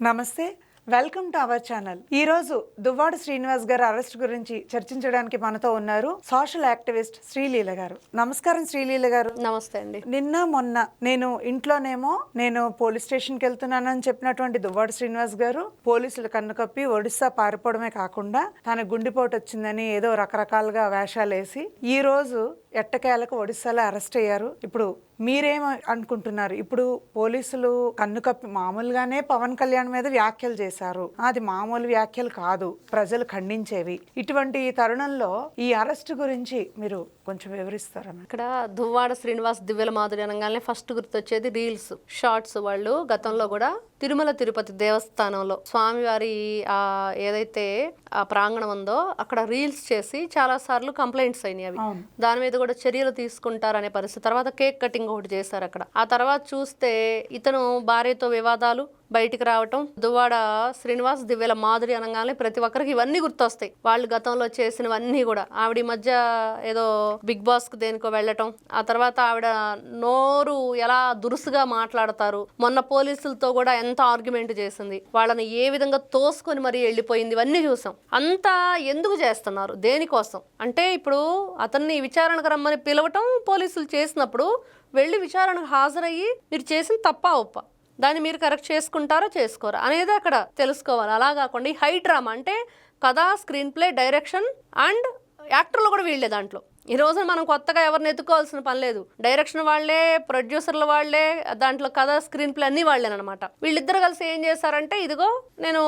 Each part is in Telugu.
నమస్తే, వెల్కమ్ టు అవర్ ఛానల్. ఈ రోజు దువ్వాడ శ్రీనివాస్ గారి అరెస్ట్ గురించి చర్చించడానికి మనతో ఉన్నారు సోషల్ యాక్టివిస్ట్ శ్రీలీల గారు. నమస్కారం శ్రీలీల గారు. నమస్తే అండి. నిన్న మొన్న నేను పోలీస్ స్టేషన్కి వెళ్తున్నానని చెప్పినటువంటి దువ్వాడ శ్రీనివాస్ గారు పోలీసులు కన్నుకప్పి ఒడిస్సా పారిపోవడమే కాకుండా తన గుండెపోటు వచ్చిందని ఏదో రకరకాలుగా వేషాలు వేసి ఈ రోజు ఎట్టకేలకు ఒడిస్సాలో అరెస్ట్ అయ్యారు. ఇప్పుడు మీరేం అనుకుంటున్నారు? ఇప్పుడు పోలీసులు కన్నుకప్పి మామూలుగానే పవన్ కళ్యాణ్ మీద వ్యాఖ్యలు చేశారు, అది మామూలు వ్యాఖ్యలు కాదు, ప్రజలు ఖండించేవి. ఇటువంటి తరుణంలో ఈ అరెస్ట్ గురించి మీరు కొంచెం వివరిస్తారా? ఇక్కడ దువ్వాడ శ్రీనివాస్ దివ్యల మాధురి అనగానే ఫస్ట్ గుర్తొచ్చేది రీల్స్, షార్ట్స్. వాళ్ళు గతంలో కూడా తిరుమల తిరుపతి దేవస్థానంలో స్వామివారి ఏదైతే ఆ ప్రాంగణం ఉందో అక్కడ రీల్స్ చేసి చాలా సార్లు కంప్లైంట్స్ అయినాయి. అవి దాని మీద కూడా చర్యలు తీసుకుంటారనే పరిస్థితి. తర్వాత కేక్ కటింగ్ ఒకటి చేశారు అక్కడ. ఆ తర్వాత చూస్తే ఇతను భార్యతో వివాదాలు బయటికి రావటం, దువ్వాడ శ్రీనివాస్ దివ్యల మాధురి అనగానే ప్రతి ఒక్కరికి ఇవన్నీ గుర్తొస్తాయి. వాళ్ళు గతంలో చేసినవన్నీ కూడా. ఆవిడ మధ్య ఏదో బిగ్ బాస్ కు దేనికో వెళ్ళటం, ఆ తర్వాత ఆవిడ నోరు ఎలా దురుసుగా మాట్లాడతారు, మొన్న పోలీసులతో కూడా ఎంత ఆర్గ్యుమెంట్ చేసింది, వాళ్ళని ఏ విధంగా తోసుకొని మరీ వెళ్ళిపోయింది, ఇవన్నీ చూసాం. అంతా ఎందుకు చేస్తున్నారు, దేనికోసం అంటే ఇప్పుడు అతన్ని విచారణకు రమ్మని పిలవటం పోలీసులు చేసినప్పుడు వెళ్ళి విచారణకు హాజరయ్యి మీరు చేసిన తప్పా ఒప్ప, దాన్ని మీరు కరెక్ట్ చేసుకుంటారో చేసుకోరా అనేది అక్కడ తెలుసుకోవాలి. అలా కాకుండా ఈ హై డ్రామా అంటే కథ, స్క్రీన్ ప్లే, డైరెక్షన్ అండ్ యాక్టర్లు కూడా వీళ్ళే దాంట్లో. ఈ రోజున మనం కొత్తగా ఎవరిని ఎత్తుకోవాల్సిన పని లేదు. డైరెక్షన్ వాళ్లే, ప్రొడ్యూసర్లు వాళ్లే, దాంట్లో కథ, స్క్రీన్ ప్లే అన్నీ వాళ్లేనమాట. వీళ్ళిద్దరు కలిసి ఏం చేశారంటే ఇదిగో నేను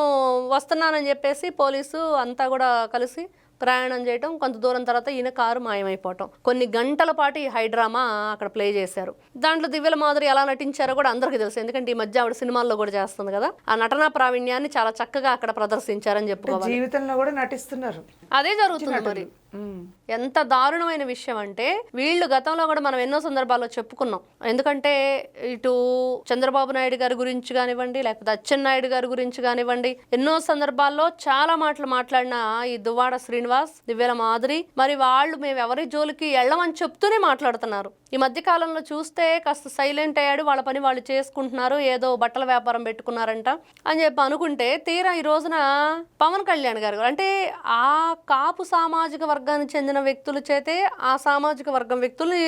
వస్తున్నానని చెప్పేసి పోలీసు అంతా కూడా కలిసి ప్రయాణం చేయటం, కొంత దూరం తర్వాత ఈయన కారు మాయమైపోవటం, కొన్ని గంటల పాటు ఈ హైడ్రామా అక్కడ ప్లే చేశారు. దాంట్లో దివ్యల మాధురి ఎలా నటించారో కూడా అందరికీ తెలుసు, ఎందుకంటే ఈ మధ్య ఆవిడ సినిమాల్లో కూడా చేస్తుంది కదా. ఆ నటనా ప్రావీణ్యాన్ని చాలా చక్కగా అక్కడ ప్రదర్శించారని చెప్పుకోవాలి. జీవితంలో కూడా నటిస్తున్నారు, అదే జరుగుతుంది. మరి ఎంత దారుణమైన విషయం అంటే వీళ్ళు గతంలో కూడా మనం ఎన్నో సందర్భాల్లో చెప్పుకున్నాం. ఎందుకంటే ఇటు చంద్రబాబు నాయుడు గారి గురించి కానివ్వండి, లేకపోతే అచ్చెన్నాయుడు గారి గురించి కానివ్వండి, ఎన్నో సందర్భాల్లో చాలా మాటలు మాట్లాడిన ఈ దువ్వాడ శ్రీనివాస్ దివ్యల మాధురి మరి వాళ్ళు మేము ఎవరి జోలికి వెళ్ళమని చెప్తూనే మాట్లాడుతున్నారు. ఈ మధ్య కాలంలో చూస్తే కాస్త సైలెంట్ అయ్యాడు, వాళ్ళ పని వాళ్ళు చేసుకుంటున్నారు, ఏదో బట్టల వ్యాపారం పెట్టుకున్నారంట అని చెప్పి అనుకుంటే తీరా ఈ రోజున పవన్ కళ్యాణ్ గారు అంటే ఆ కాపు సామాజిక వర్గానికి చెందిన వ్యక్తుల చేతే ఆ సామాజిక వర్గం వ్యక్తుల్ని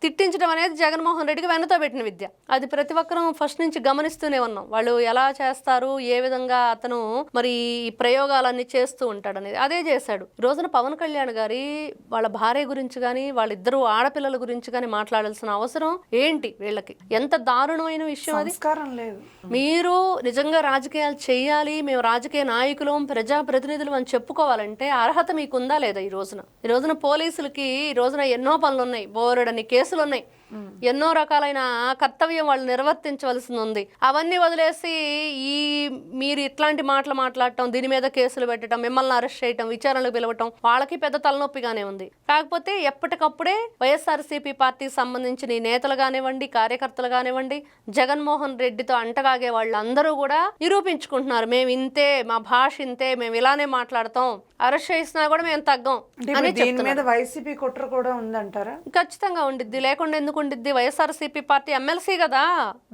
తిట్టించడం అనేది జగన్మోహన్ రెడ్డికి వెనతో పెట్టిన విద్య. అది ప్రతి ఒక్కరూ ఫస్ట్ నుంచి గమనిస్తూనే ఉన్నాం. వాళ్ళు ఎలా చేస్తారు, ఏ విధంగా అతను మరి ఈ ప్రయోగాలన్నీ చేస్తూ ఉంటాడు అనేది అదే చేశాడు. ఈ రోజున పవన్ కళ్యాణ్ గారి వాళ్ళ భార్య గురించి కానీ వాళ్ళిద్దరు ఆడపిల్లల గురించి కానీ మాట్లాడాల్సిన అవసరం ఏంటి? వీళ్ళకి ఎంత దారుణమైన విషయం అది. మీరు నిజంగా రాజకీయాలు చేయాలి, మేము రాజకీయ నాయకులం, ప్రజాప్రతినిధులు అని చెప్పుకోవాలంటే అర్హత మీకుందా లేదా? ఈ రోజున పోలీసులకి ఈ రోజున ఎన్నో పనులు ఉన్నాయి, బోరెడని కేసులు ఉన్నాయి, ఎన్నో రకాలైన కర్తవ్యం వాళ్ళు నిర్వర్తించవలసి ఉంది. అవన్నీ వదిలేసి మీరు ఇట్లాంటి మాటలు మాట్లాడటం, దీని మీద కేసులు పెట్టడం, మిమ్మల్ని అరెస్ట్ చేయటం, విచారణకు పిలవటం వాళ్ళకి పెద్ద తలనొప్పిగానే ఉంది. కాకపోతే ఎప్పటికప్పుడే వైఎస్ఆర్సీపీ పార్టీకి సంబంధించిన ఈ నేతలు కానివ్వండి, కార్యకర్తలు కానివ్వండి, జగన్మోహన్ రెడ్డితో అంటగాగే వాళ్ళందరూ కూడా నిరూపించుకుంటున్నారు. మేము ఇంతే, మా భాష ఇంతే, మేము ఇలానే మాట్లాడతాం, అరెస్ట్ చేసినా కూడా మేము తగ్గం అని చెప్తున్నారు. వైసీపీ కుట్ర కూడా ఉందంటారా? ఖచ్చితంగా ఉండిద్ది, లేకుండా ఎందుకు ఉండిద్ది? వైఎస్ఆర్సీపీ పార్టీ ఎమ్మెల్సీ కదా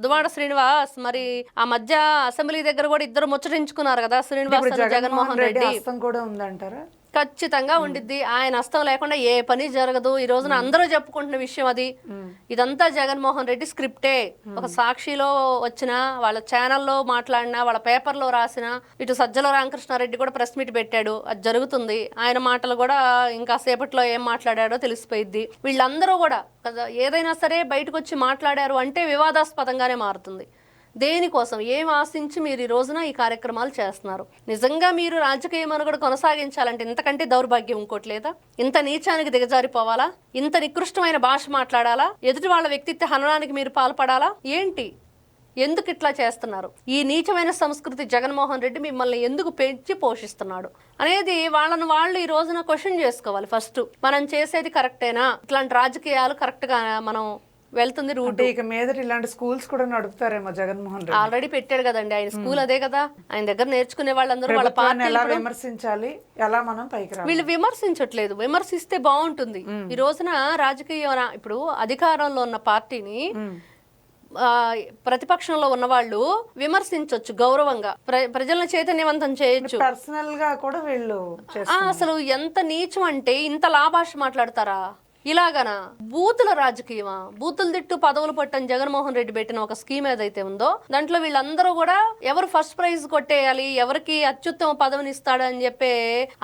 దువ్వాడ శ్రీనివాస్. మరి ఆ మధ్య అసెంబ్లీ దగ్గర కూడా ఇద్దరు ముచ్చరించుకున్నారు కదా, శ్రీనివాస్ జగన్మోహన్ రెడ్డి. కూడా ఉందంటారా? ఖచ్చితంగా ఉండిద్ది. ఆయన హస్తం లేకుండా ఏ పని జరగదు. ఈ రోజున అందరూ చెప్పుకుంటున్న విషయం అది. ఇదంతా జగన్మోహన్ రెడ్డి స్క్రిప్టే. ఒక సాక్షిలో వచ్చిన, వాళ్ళ ఛానల్లో మాట్లాడినా, వాళ్ళ పేపర్లో రాసిన, ఇటు సజ్జల రామకృష్ణారెడ్డి కూడా ప్రెస్ మీట్ పెట్టాడు, అది జరుగుతుంది. ఆయన మాటలు కూడా ఇంకా సేపట్లో ఏం మాట్లాడాడో తెలిసిపోయిద్ది. వీళ్ళందరూ కూడా ఏదైనా సరే బయటకు వచ్చి మాట్లాడారు అంటే వివాదాస్పదంగానే మారుతుంది. దేనికోసం, ఏం ఆశించి మీరు ఈ రోజున ఈ కార్యక్రమాలు చేస్తున్నారు? నిజంగా మీరు రాజకీయ మనుగడ కొనసాగించాలంటే ఇంతకంటే దౌర్భాగ్యం ఇంకోటి లేదా? ఇంత నీచానికి దిగజారిపోవాలా? ఇంత నికృష్టమైన భాష మాట్లాడాలా? ఎదుటి వాళ్ళ వ్యక్తిత్వ హననానికి మీరు పాల్పడాలా? ఏంటి? ఎందుకు ఇట్లా చేస్తున్నారు? ఈ నీచమైన సంస్కృతి జగన్మోహన్ రెడ్డి మిమ్మల్ని ఎందుకు పెంచి పోషిస్తున్నాడు అనేది వాళ్ళని వాళ్ళు ఈ రోజున క్వశ్చన్ చేసుకోవాలి. ఫస్ట్ మనం చేసేది కరెక్టేనా? ఇట్లాంటి రాజకీయాలు కరెక్ట్గా మనం వెళ్తుంది రూట్? ఇక మీద ఇలాంటి స్కూల్స్ కూడా నడుపుతారేమో జగన్మోహన్ రెడ్డి. ఆల్రెడీ పెట్టాడు కదండి ఆయన స్కూల్, అదే కదా ఆయన దగ్గర నేర్చుకునే వాళ్ళందరూ వాళ్ళ పార్టీ ఎలా విమర్శించాలి, ఎలా మనం పైకి రావాలి. వీళ్ళు విమర్శించట్లేదు, విమర్శిస్తే బాగుంటుంది. ఈ రోజున రాజకీయ ఇప్పుడు అధికారంలో ఉన్న పార్టీని ప్రతిపక్షంలో ఉన్నవాళ్ళు విమర్శించవచ్చు గౌరవంగా, ప్రజలను చైతన్యవంతం చేయొచ్చు. పర్సనల్ గా కూడా వీళ్ళు అసలు ఎంత నీచం అంటే ఇంత లాభాష మాట్లాడతారా? ఇలాగనా బూతుల రాజకీయమా? బూతులు తిట్టు పదవులు పట్టని జగన్మోహన్ రెడ్డి పెట్టిన ఒక స్కీమ్ ఏదైతే ఉందో దాంట్లో వీళ్ళందరూ కూడా ఎవరు ఫస్ట్ ప్రైజ్ కొట్టేయాలి, ఎవరికి అత్యుత్తమ పదవిని ఇస్తాడు అని చెప్పే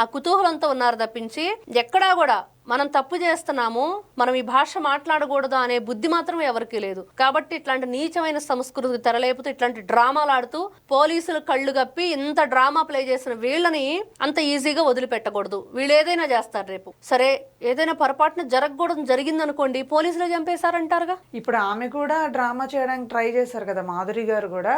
ఆ కుతూహలంతో ఉన్నారు తప్పించి ఎక్కడా కూడా మనం తప్పు చేస్తున్నాము, మనం ఈ భాష మాట్లాడకూడదు అనే బుద్ధి మాత్రం ఎవరికీ లేదు. కాబట్టి ఇట్లాంటి నీచమైన సంస్కృతికి తెరలేపుతూ ఇట్లాంటి డ్రామాలు ఆడుతూ పోలీసులు కళ్ళు గప్పి ఇంత డ్రామా ప్లే చేసిన వీళ్ళని అంత ఈజీగా వదిలిపెట్టకూడదు. వీళ్ళు ఏదైనా చేస్తారు రేపు. సరే ఏదైనా పొరపాటున జరగకూడదు జరిగిందనుకోండి, పోలీసులు చంపేశారంటారుగా. ఇప్పుడు ఆమె కూడా డ్రామా చేయడానికి ట్రై చేశారు కదా, మాధురి గారు కూడా.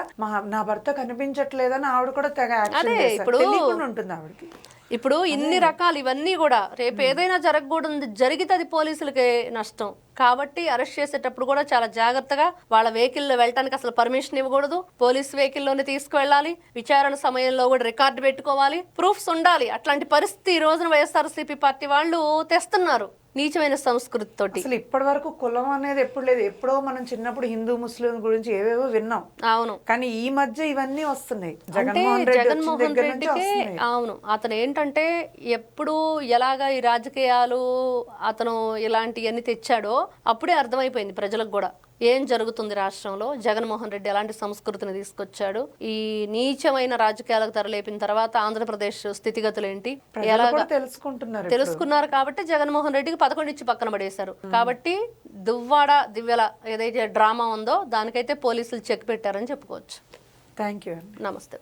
నా భర్త కనిపించట్లేదని ఆవిడ కూడా తెగ యాక్షన్ చేశారు. ఇప్పుడు తెలియకుండా ఉంటుంది ఆవిడకి. ఇప్పుడు ఇన్ని రకాలు ఇవన్నీ కూడా రేపు ఏదైనా జరగకూడదు జరిగితే అది పోలీసులకే నష్టం. కాబట్టి అరెస్ట్ చేసేటప్పుడు కూడా చాలా జాగ్రత్తగా వాళ్ళ వెహికల్లో వెళ్ళటానికి అసలు పర్మిషన్ ఇవ్వకూడదు. పోలీస్ వెహికల్లోనే తీసుకువెళ్ళాలి. విచారణ సమయంలో కూడా రికార్డు పెట్టుకోవాలి, ప్రూఫ్స్ ఉండాలి. అట్లాంటి పరిస్థితి ఈ రోజున వైఎస్ఆర్సీపీ పార్టీ వాళ్ళు తెస్తున్నారు నీచమైన సంస్కృతి తోటి. అసలు ఇప్పటి వరకు కులం అనేది ఎప్పుడు లేదు. ఎప్పుడో మనం చిన్నప్పుడు హిందూ ముస్లిం గురించి ఏవేవో విన్నాం. అవును, కానీ ఈ మధ్య ఇవన్నీ వస్తున్నాయి. జగన్మోహన్ రెడ్డికి అవును, అతను ఏంటంటే ఎప్పుడు ఎలాగా ఈ రాజకీయాలు అతను ఇలాంటివన్నీ తెచ్చాడో అప్పుడే అర్థమైపోయింది ప్రజలకు కూడా ఏం జరుగుతుంది రాష్ట్రంలో. జగన్మోహన్ రెడ్డి ఎలాంటి సంస్కృతిని తీసుకొచ్చాడు, ఈ నీచమైన రాజకీయాలకు తెరలేపిన తర్వాత ఆంధ్రప్రదేశ్ స్థితిగతులు ఏంటి ఎలాగా తెలుసుకున్నారు. కాబట్టి జగన్మోహన్ రెడ్డికి 11 ఇచ్చి పక్కన పడేశారు. కాబట్టి దువ్వాడ దివ్యల ఏదైతే డ్రామా ఉందో దానికైతే పోలీసులు చెక్ పెట్టారని చెప్పుకోవచ్చు. Thank you. నమస్తే.